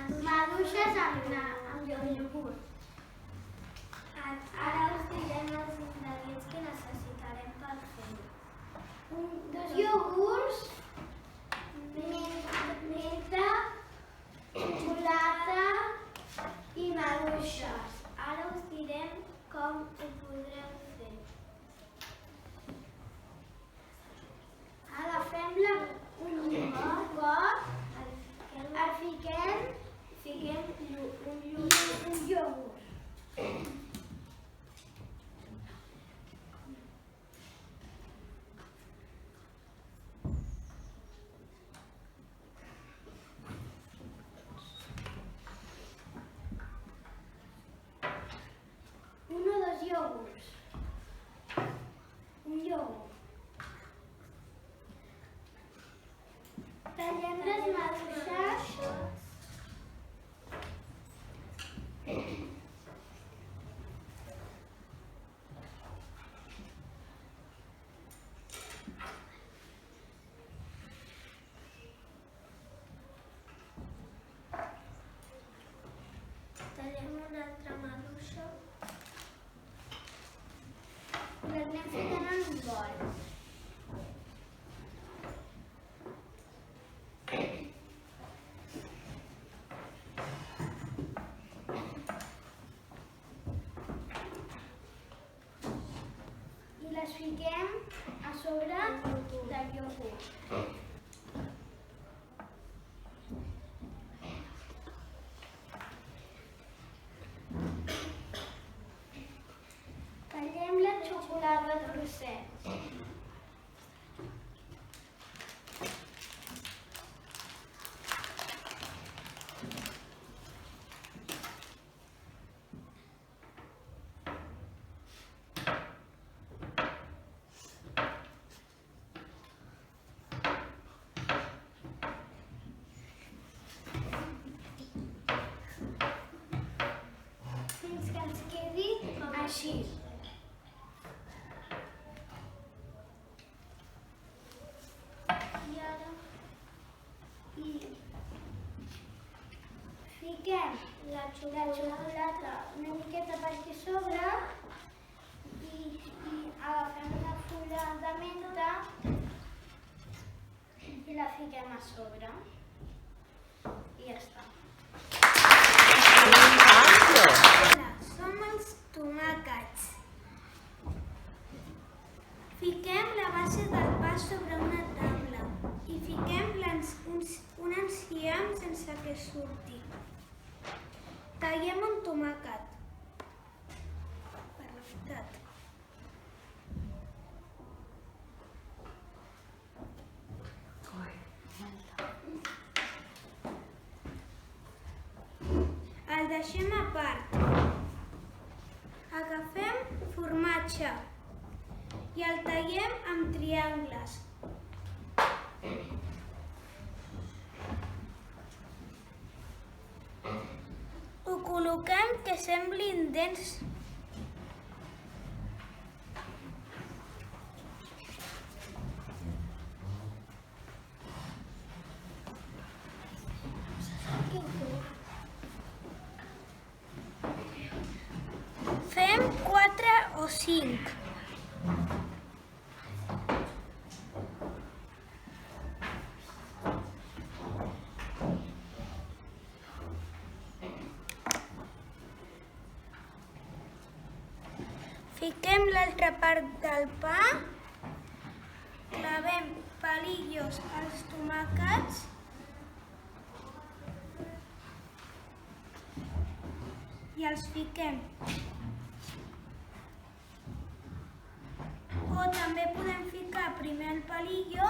maduixes amb iogurt. Ara us direm els ingredients que necessitarem per fer-ho. 2 iogurts, menta, xocolata i maduixes. Ara us direm com ho podreu fer. Agafem un got, el fiquem un iogurt. Un iogurt. Tallem les maduixes. Tallem una altra maduixa. Les anem ficant en un bol. I les fiquem a sobre del iogurt. Tallem la xocolata a trossets. Fins que ens quedi així. I ara Fiquem la xocolata una miqueta per aquí sobre i agafem una fulla de menta i la fiquem a sobre. I ja està. som els tomàquets. Fiquem la base del pa sobre una taula i fiquem un enciam sense que surti. Tallem un tomàquet per la meitat. El deixem a part. Agafem formatge i el tallem amb triangles. Ho col·loquem que semblin dents. Fem 4 o 5. Fiquem l'altra part del pa, clavem palillos als tomàquets i els fiquem. O també podem ficar primer el palillo